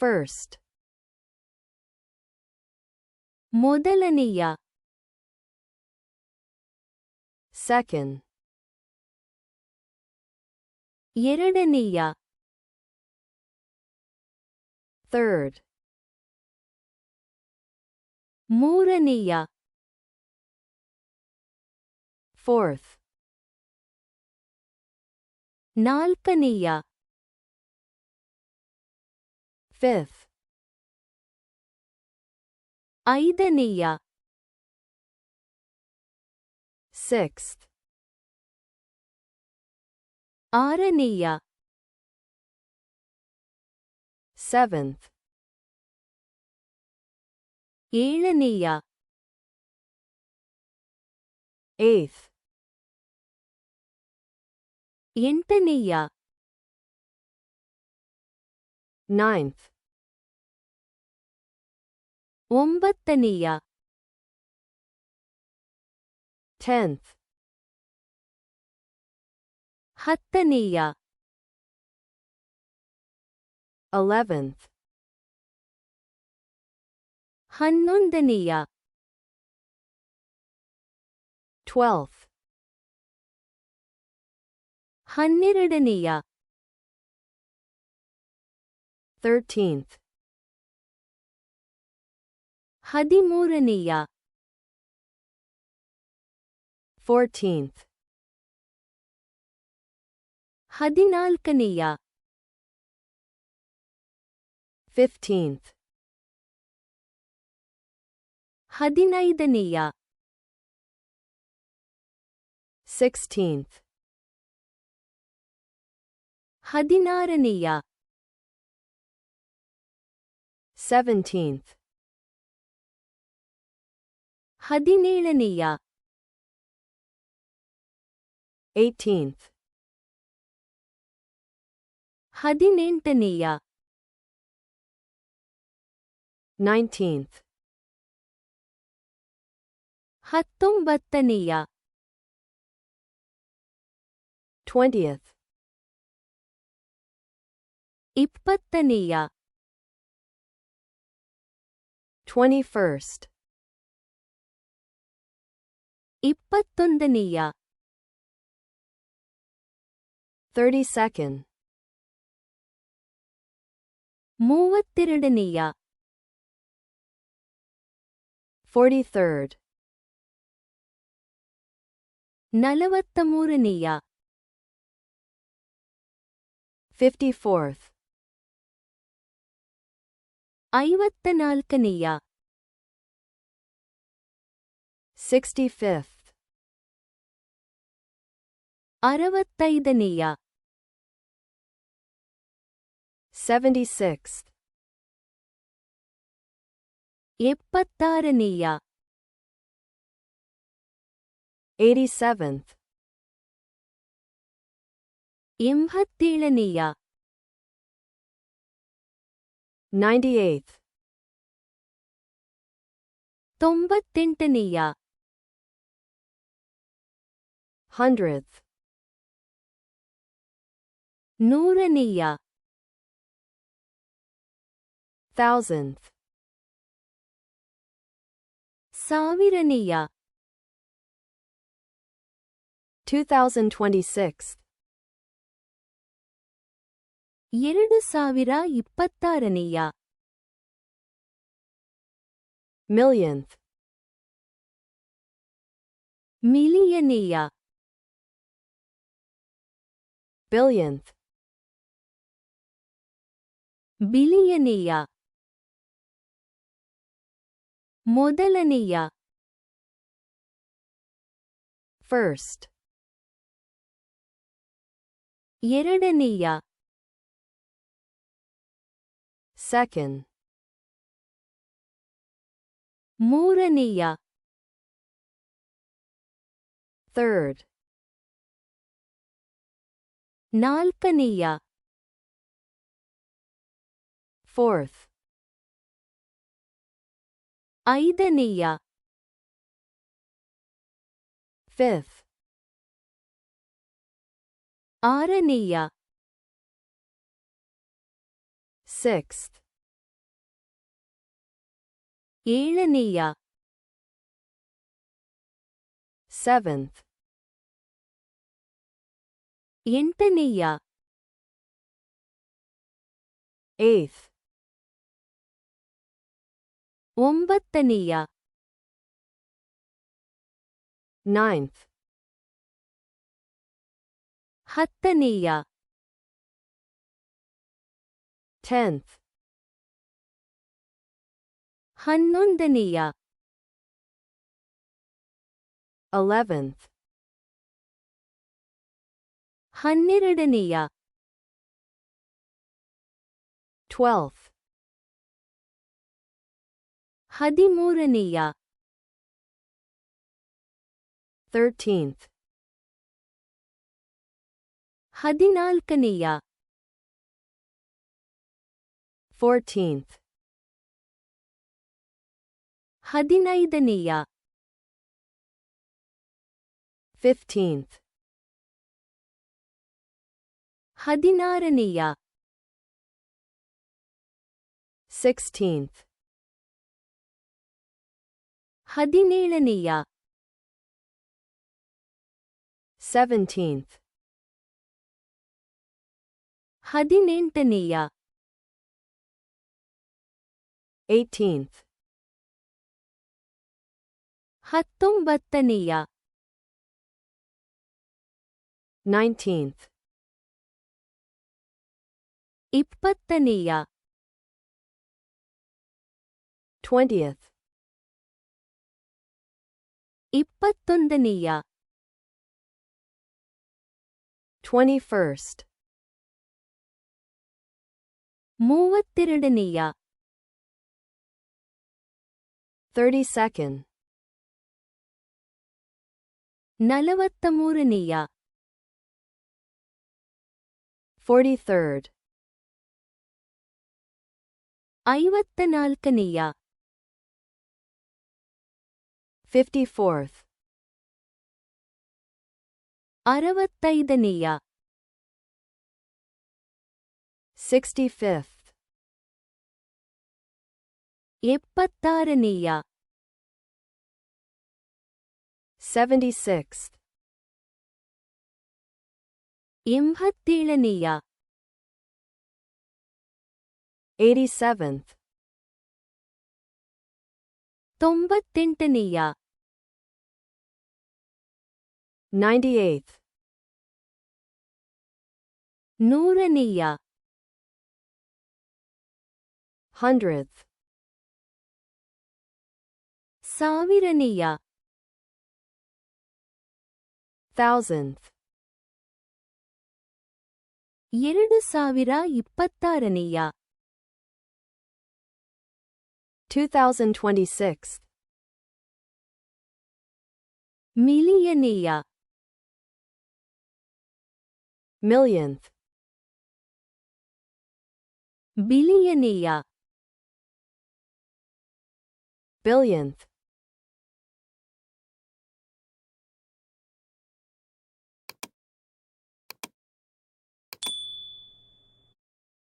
First. ಮೊದಲನೆಯ. Second. ಎರಡನೆಯ. Third. ಮೂರನೆಯ. Fourth. ನಾಲ್ಕನೆಯ. Fifth. ಐದನೆಯ. Sixth. ಆರನೆಯ. Seventh. ಏಳನೆಯ. Eighth. ಎಂಟನೆಯ. Ninth. ಒಂಬತ್ತನೆಯ. 10th. ಹತ್ತನೆಯ. 11th. ಹನ್ನೊಂದನೆಯ. 12th. ಹನ್ನೆರಡನೆಯ. 13th. ಹದಿಮೂರನೆಯ. 14th. ಹದಿನಾಲ್ಕನೆಯ. 15th. ಹದಿನೈದನೆಯ. 16th. ಹದಿನಾರನೆಯ. 17th. ಹದಿನೇಳನೆಯ. 18th. ಹದಿನೆಂಟನೆಯ. 19th. ಹತ್ತೊಂಬತ್ತನೆಯ. 20th. ಇಪ್ಪತ್ತನೆಯ. 21st. ಇಪ್ಪತ್ತೊಂದನೆಯ. 32nd. ಮೂವತ್ತೆರಡನೆಯ. 43rd. ನಲವತ್ತಮೂರನೆಯ. 54th. ಐವತ್ತನಾಲ್ಕನೆಯ. 65th. ಅರವತ್ತೈದನೆಯ. 76th. ಎಪ್ಪತ್ತಾರನೆಯ. 87th. ಎಂಬತ್ತೇಳನೆಯ. 98th. ತೊಂಬತ್ತೆಂಟನೆಯ. 100th. ನೂರನೆಯ. 1000th. ಸಾವಿರನೆಯ. 2026th. 2026ನೆಯ. Millionth. ಮಿಲಿಯನೆಯ. Billionth. ಬಿಲಿಯನೆಯ. ಮೊದಲನೆಯ. First. ಎರಡನೆಯ. Second. ಮೂರನೆಯ. Third. ನಾಲ್ಕನೆಯ. 4th. 5ನೆಯ. 5th. 6ನೆಯ. 6th. ಏಳನೆಯ. 7th, ಎಂಟನೆಯ. 8th, ಒಂಬತ್ತನೆಯ. 9th, ಹತ್ತನೆಯ. 10th, ಹನ್ನೊಂದನೆಯ. 11th, ಹನ್ನೆರಡನೆಯ. 12th, ಹದಿಮೂರನೆಯ. 13th, ಹದಿನಾಲ್ಕನೆಯ. 14th, ಹದಿನೈದನೆಯ. 15th, ಹದಿನಾರನೆಯ. 16th, ಹದಿನೇಳನೆಯ. 17th, ಹದಿನೆಂಟನೆಯ. 18th, ಹತ್ತೊಂಬತ್ತನೆಯ. 19th, ಇಪ್ಪತ್ತನೆಯ. 20th, ಇಪ್ಪತ್ತೊಂದನೆಯ. 21st, ಮೂವತ್ತೆರಡನೆಯ. 32nd, ನಲವತ್ತಮೂರನೆಯ. 43rd, ಐವತ್ತನಾಲ್ಕನೆಯ. 54th, ಅರವತ್ತೈದನೆಯ. 65th, ಎಪ್ಪತ್ತಾರನೆಯ. 76th, ಎಂಬತ್ತೇಳನೆಯ. 87th, ತೊಂಬತ್ತೆಂಟನೆಯ. 98th, ನೂರನೆಯ. 100th, ಸಾವಿರನೆಯ. 1000th, 2026. 2026, ಮಿಲಿಯನೆಯ. millionth, ಬಿಲಿಯನೆಯ. billionth,